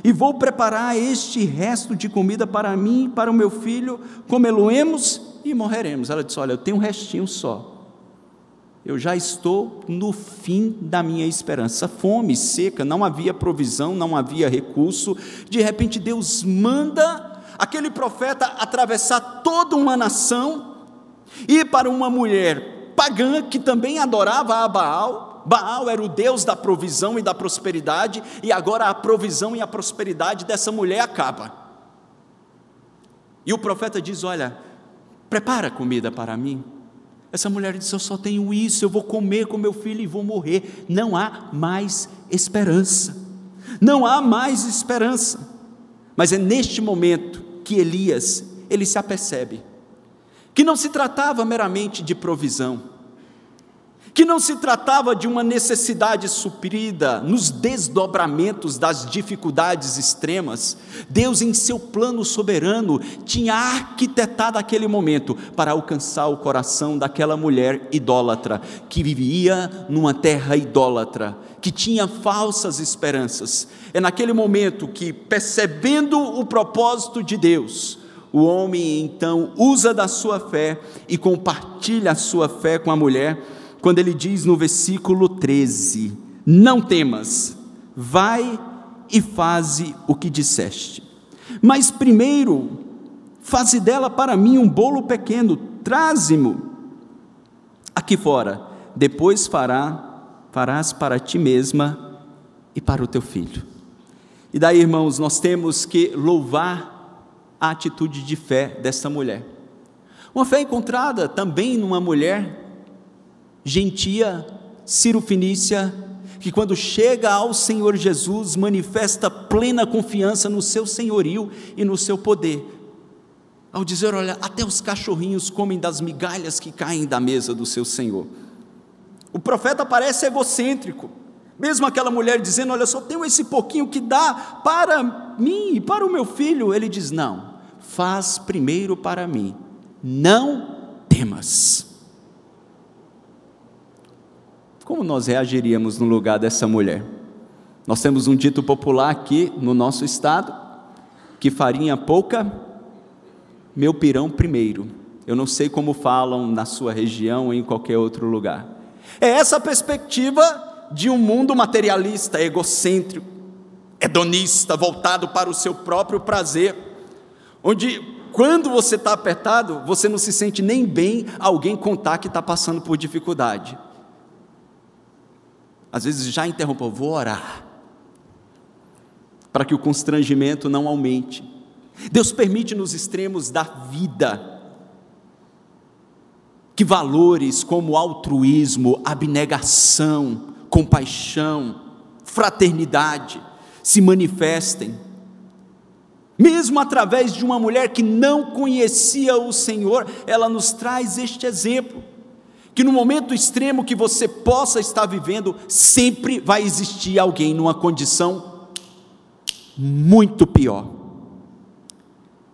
e vou preparar este resto de comida para mim e para o meu filho, comê-lo-emos e morreremos. Ela disse: olha, eu tenho um restinho só, eu já estou no fim da minha esperança. Fome, seca, não havia provisão, não havia recurso. De repente Deus manda aquele profeta atravessar toda uma nação, ir para uma mulher pagã que também adorava a Baal. Baal era o Deus da provisão e da prosperidade, e agora a provisão e a prosperidade dessa mulher acaba. E o profeta diz: olha, prepara comida para mim. Essa mulher diz: eu só tenho isso, eu vou comer com meu filho e vou morrer. Não há mais esperança, não há mais esperança. Mas é neste momento que Elias, ele se apercebe que não se tratava meramente de provisão, que não se tratava de uma necessidade suprida nos desdobramentos das dificuldades extremas. Deus, em seu plano soberano, tinha arquitetado aquele momento para alcançar o coração daquela mulher idólatra, que vivia numa terra idólatra, que tinha falsas esperanças. É naquele momento que, percebendo o propósito de Deus, o homem então usa da sua fé e compartilha a sua fé com a mulher, quando ele diz no versículo 13: não temas, vai e faze o que disseste, mas primeiro faze dela para mim um bolo pequeno, traze-mo aqui fora, depois farás para ti mesma e para o teu filho. E daí, irmãos, nós temos que louvar a atitude de fé dessa mulher, uma fé encontrada também numa mulher gentia, Ciro-fenícia, que quando chega ao Senhor Jesus, manifesta plena confiança no seu senhorio e no seu poder, ao dizer: olha, até os cachorrinhos comem das migalhas que caem da mesa do seu Senhor. O profeta parece egocêntrico, mesmo aquela mulher dizendo: olha, só tenho esse pouquinho que dá para mim e para o meu filho. Ele diz: não, faz primeiro para mim, não temas. Como nós reagiríamos no lugar dessa mulher? Nós temos um dito popular aqui no nosso estado, que farinha pouca, meu pirão primeiro. Eu não sei como falam na sua região ou em qualquer outro lugar. É essa perspectiva de um mundo materialista, egocêntrico, hedonista, voltado para o seu próprio prazer, onde quando você está apertado, você não se sente nem bem alguém contar que está passando por dificuldade. Às vezes já interrompeu, vou orar, para que o constrangimento não aumente. Deus permite nos extremos da vida, que valores como altruísmo, abnegação, compaixão, fraternidade, se manifestem, mesmo através de uma mulher que não conhecia o Senhor. Ela nos traz este exemplo, que no momento extremo que você possa estar vivendo, sempre vai existir alguém numa condição muito pior.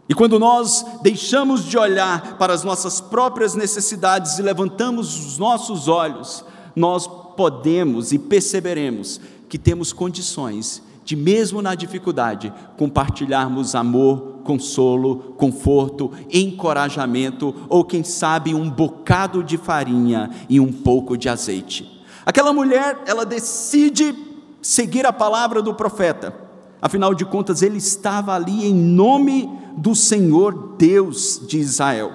E quando nós deixamos de olhar para as nossas próprias necessidades e levantamos os nossos olhos, nós podemos e perceberemos que temos condições de, mesmo na dificuldade, compartilharmos amor, consolo, conforto, encorajamento, ou quem sabe um bocado de farinha e um pouco de azeite. Aquela mulher, ela decide seguir a palavra do profeta. Afinal de contas, ele estava ali em nome do Senhor Deus de Israel.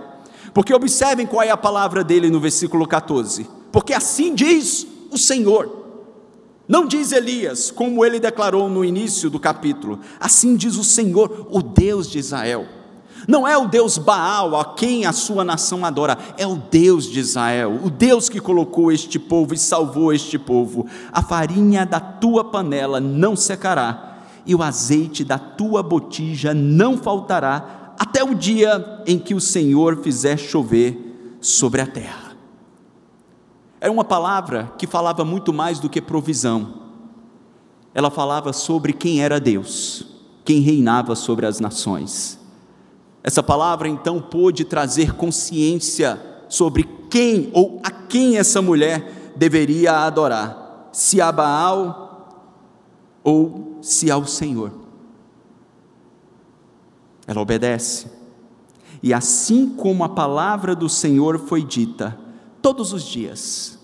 Porque observem qual é a palavra dele no versículo 14. Porque assim diz o Senhor. Não diz Elias, como ele declarou no início do capítulo. Assim diz o Senhor, o Deus de Israel. Não é o Deus Baal, a quem a sua nação adora, é o Deus de Israel, o Deus que colocou este povo e salvou este povo. A farinha da tua panela não secará, e o azeite da tua botija não faltará, até o dia em que o Senhor fizer chover sobre a terra. Era uma palavra que falava muito mais do que provisão. Ela falava sobre quem era Deus, quem reinava sobre as nações. Essa palavra então pôde trazer consciência sobre quem ou a quem essa mulher deveria adorar, se a Baal ou se ao Senhor. Ela obedece, e assim como a palavra do Senhor foi dita, todos os dias,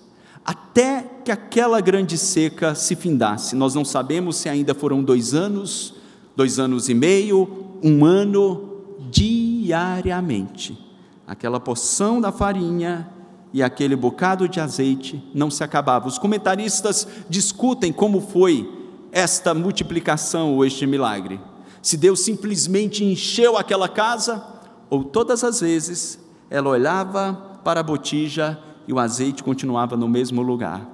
até que aquela grande seca se findasse. Nós não sabemos se ainda foram 2 anos, 2 anos e meio, 1 ano, diariamente, aquela porção da farinha e aquele bocado de azeite não se acabava. Os comentaristas discutem como foi esta multiplicação ou este milagre, se Deus simplesmente encheu aquela casa, ou todas as vezes ela olhava para a botija e o azeite continuava no mesmo lugar,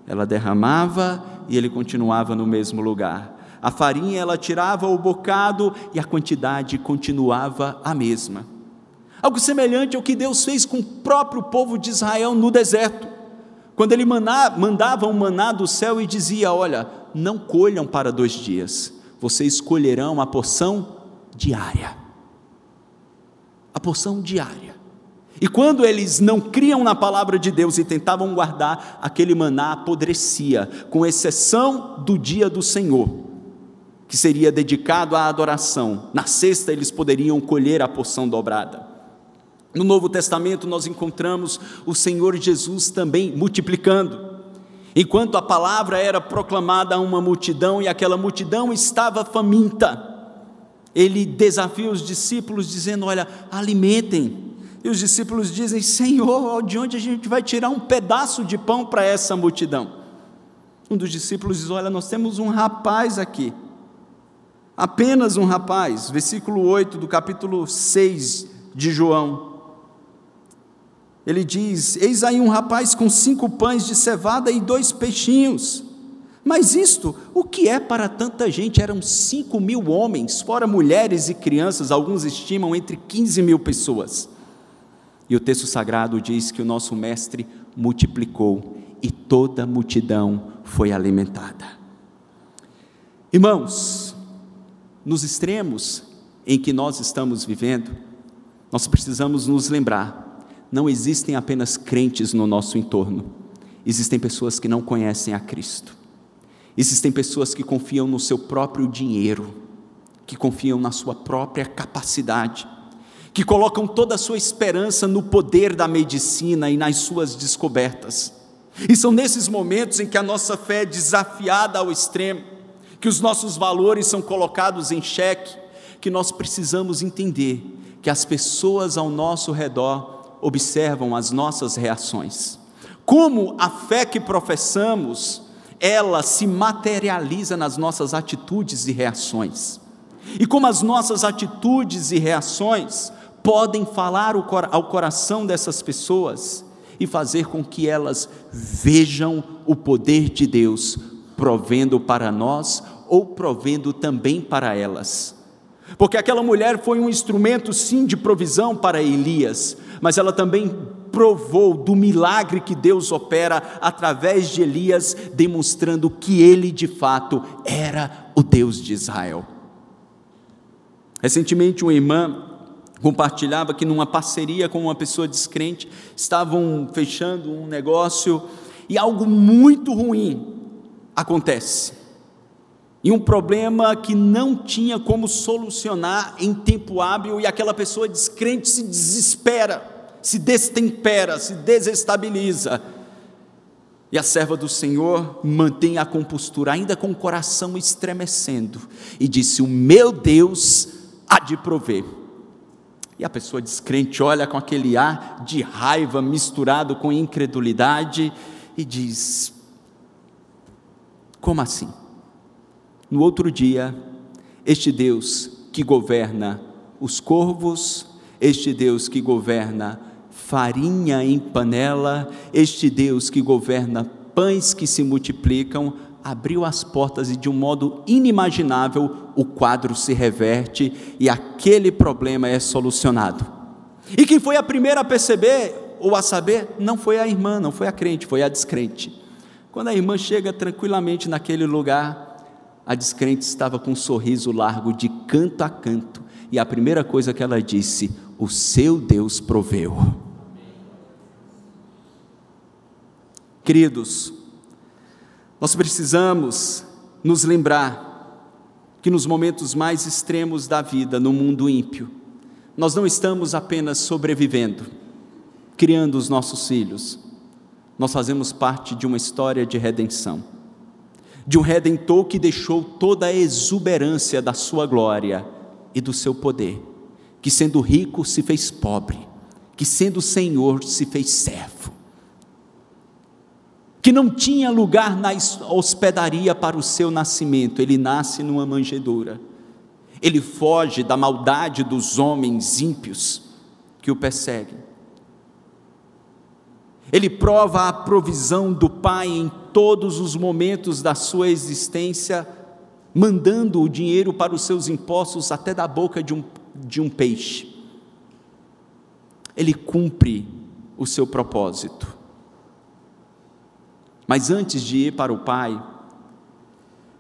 ela derramava e ele continuava no mesmo lugar, a farinha ela tirava o bocado e a quantidade continuava a mesma. Algo semelhante ao que Deus fez com o próprio povo de Israel no deserto, quando ele mandava um maná do céu e dizia: olha, não colham para 2 dias, vocês colherão a porção diária. A porção diária. E quando eles não criam na palavra de Deus e tentavam guardar, aquele maná apodrecia, com exceção do dia do Senhor, que seria dedicado à adoração. Na sexta eles poderiam colher a porção dobrada. No Novo Testamento nós encontramos o Senhor Jesus também multiplicando. Enquanto a palavra era proclamada a uma multidão e aquela multidão estava faminta, ele desafia os discípulos dizendo: olha, alimentem. E os discípulos dizem: Senhor, de onde a gente vai tirar um pedaço de pão para essa multidão? Um dos discípulos diz: olha, nós temos um rapaz aqui, apenas um rapaz. Versículo 8 do capítulo 6 de João. Ele diz: eis aí um rapaz com 5 pães de cevada e 2 peixinhos. Mas isto, o que é para tanta gente? Eram 5.000 homens, fora mulheres e crianças, alguns estimam entre 15.000 pessoas. E o texto sagrado diz que o nosso mestre multiplicou, e toda a multidão foi alimentada. Irmãos, nos extremos em que nós estamos vivendo, nós precisamos nos lembrar: não existem apenas crentes no nosso entorno, existem pessoas que não conhecem a Cristo. Existem pessoas que confiam no seu próprio dinheiro, que confiam na sua própria capacidade, que colocam toda a sua esperança no poder da medicina e nas suas descobertas. E são nesses momentos em que a nossa fé é desafiada ao extremo, que os nossos valores são colocados em xeque, que nós precisamos entender que as pessoas ao nosso redor observam as nossas reações. Como a fé que professamos, ela se materializa nas nossas atitudes e reações. E como as nossas atitudes e reações podem falar ao coração dessas pessoas e fazer com que elas vejam o poder de Deus provendo para nós ou provendo também para elas. Porque aquela mulher foi um instrumento sim de provisão para Elias, mas ela também provou do milagre que Deus opera através de Elias, demonstrando que ele de fato era o Deus de Israel. Recentemente uma irmã compartilhava que numa parceria com uma pessoa descrente, estavam fechando um negócio e algo muito ruim acontece. E um problema que não tinha como solucionar em tempo hábil, e aquela pessoa descrente se desespera, se destempera, se desestabiliza. E a serva do Senhor mantém a compostura, ainda com o coração estremecendo, e disse: o meu Deus há de prover. E a pessoa descrente olha com aquele ar de raiva misturado com incredulidade e diz: como assim? No outro dia, este Deus que governa os corvos, este Deus que governa farinha em panela, este Deus que governa pães que se multiplicam, abriu as portas e de um modo inimaginável o quadro se reverte e aquele problema é solucionado. E quem foi a primeira a perceber ou a saber? Não foi a irmã, não foi a crente, foi a descrente. Quando a irmã chega tranquilamente naquele lugar, a descrente estava com um sorriso largo de canto a canto, e a primeira coisa que ela disse: o seu Deus proveu. Queridos, nós precisamos nos lembrar que nos momentos mais extremos da vida, no mundo ímpio, nós não estamos apenas sobrevivendo, criando os nossos filhos, nós fazemos parte de uma história de redenção, de um Redentor que deixou toda a exuberância da sua glória e do seu poder, que sendo rico se fez pobre, que sendo Senhor se fez servo, que não tinha lugar na hospedaria para o seu nascimento, ele nasce numa manjedoura, ele foge da maldade dos homens ímpios que o perseguem, ele prova a provisão do Pai em todos os momentos da sua existência, mandando o dinheiro para os seus impostos até da boca de um peixe. Ele cumpre o seu propósito. Mas antes de ir para o Pai,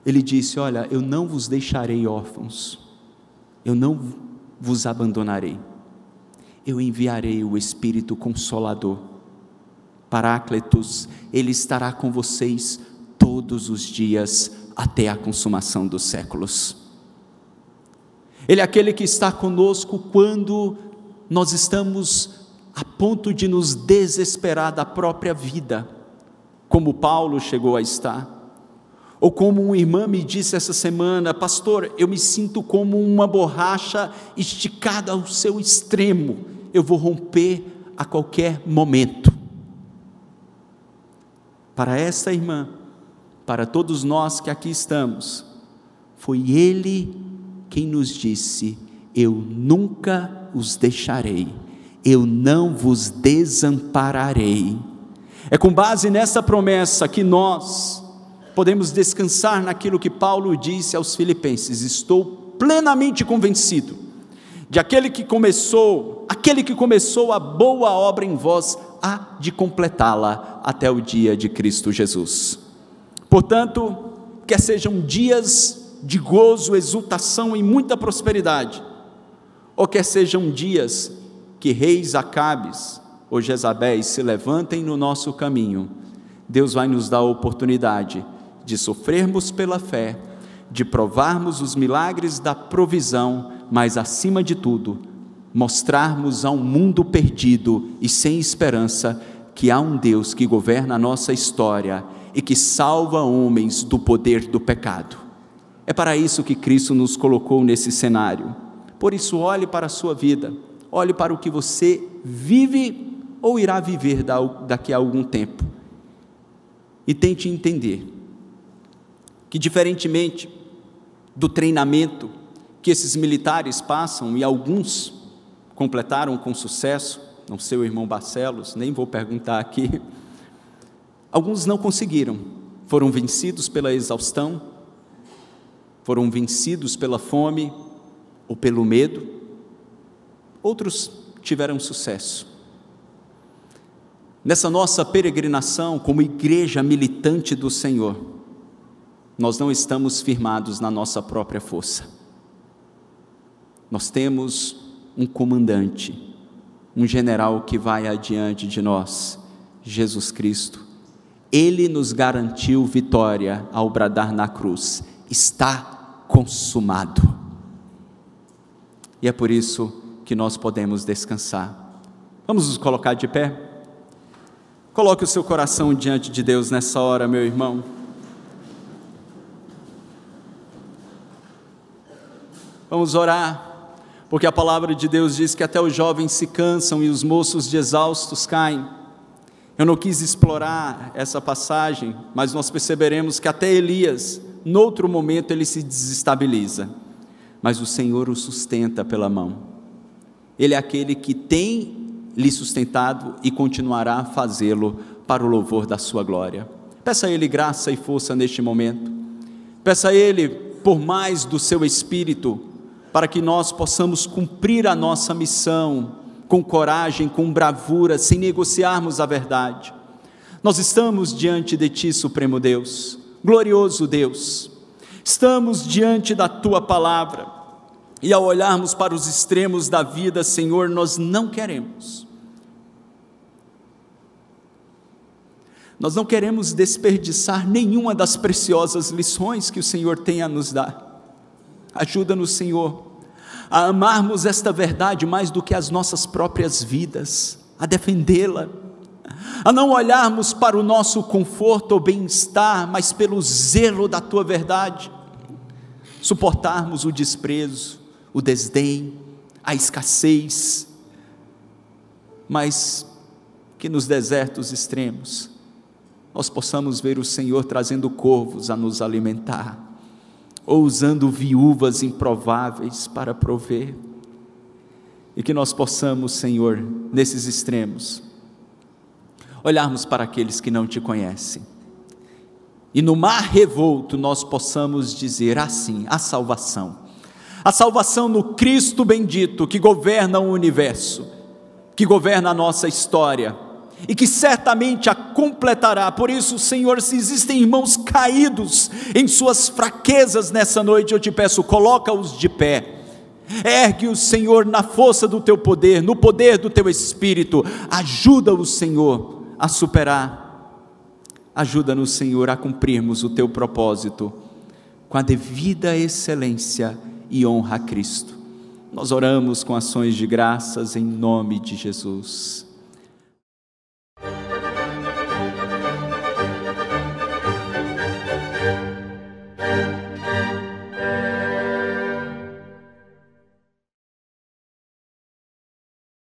ele disse: olha, eu não vos deixarei órfãos, eu não vos abandonarei, eu enviarei o Espírito Consolador, Paráclitos, ele estará com vocês todos os dias até a consumação dos séculos. Ele é aquele que está conosco quando nós estamos a ponto de nos desesperar da própria vida, como Paulo chegou a estar, ou como uma irmã me disse essa semana: pastor, eu me sinto como uma borracha esticada ao seu extremo, eu vou romper a qualquer momento. Para essa irmã, para todos nós que aqui estamos, foi Ele quem nos disse: eu nunca os deixarei, eu não vos desampararei. É com base nessa promessa que nós podemos descansar naquilo que Paulo disse aos Filipenses: estou plenamente convencido de aquele que começou a boa obra em vós, há de completá-la até o dia de Cristo Jesus. Portanto, quer sejam dias de gozo, exultação e muita prosperidade, ou quer sejam dias que reis Acabes ou Jezabéis se levantem no nosso caminho, Deus vai nos dar a oportunidade de sofrermos pela fé, de provarmos os milagres da provisão, mas acima de tudo, mostrarmos a um mundo perdido e sem esperança que há um Deus que governa a nossa história e que salva homens do poder do pecado. É para isso que Cristo nos colocou nesse cenário. Por isso, olhe para a sua vida, olhe para o que você vive ou irá viver daqui a algum tempo, e tente entender que, diferentemente do treinamento que esses militares passam, e alguns completaram com sucesso, não sei o irmão Barcelos, nem vou perguntar aqui, alguns não conseguiram, foram vencidos pela exaustão, foram vencidos pela fome ou pelo medo, outros tiveram sucesso. Nessa nossa peregrinação como igreja militante do Senhor, nós não estamos firmados na nossa própria força. Nós temos um comandante, um general que vai adiante de nós, Jesus Cristo. Ele nos garantiu vitória ao bradar na cruz: está consumado. E é por isso que nós podemos descansar. Vamos nos colocar de pé? Coloque o seu coração diante de Deus nessa hora, meu irmão. Vamos orar, porque a palavra de Deus diz que até os jovens se cansam e os moços de exaustos caem. Eu não quis explorar essa passagem, mas nós perceberemos que até Elias, noutro momento, ele se desestabiliza, mas o Senhor o sustenta pela mão. Ele é aquele que tem lhe sustentado e continuará a fazê-lo para o louvor da sua glória. Peça a Ele graça e força neste momento. Peça a Ele por mais do seu Espírito, para que nós possamos cumprir a nossa missão com coragem, com bravura, sem negociarmos a verdade. Nós estamos diante de Ti, Supremo Deus, glorioso Deus. Estamos diante da Tua palavra, e ao olharmos para os extremos da vida, Senhor, nós não queremos desperdiçar nenhuma das preciosas lições que o Senhor tem a nos dar. Ajuda-nos, Senhor, a amarmos esta verdade mais do que as nossas próprias vidas, a defendê-la, a não olharmos para o nosso conforto ou bem-estar, mas pelo zelo da Tua verdade, suportarmos o desprezo, o desdém, a escassez, mas que nos desertos extremos nós possamos ver o Senhor trazendo corvos a nos alimentar, ou usando viúvas improváveis para prover, e que nós possamos, Senhor, nesses extremos, olharmos para aqueles que não Te conhecem, e no mar revolto nós possamos dizer assim: a salvação no Cristo bendito, que governa o universo, que governa a nossa história, e que certamente a completará. Por isso, Senhor, se existem irmãos caídos em suas fraquezas nessa noite, eu Te peço, coloca-os de pé, ergue-os, Senhor, na força do Teu poder, no poder do Teu Espírito, ajuda-os, Senhor, a superar, ajuda-nos, Senhor, a cumprirmos o Teu propósito, com a devida excelência e honra a Cristo. Nós oramos com ações de graças em nome de Jesus.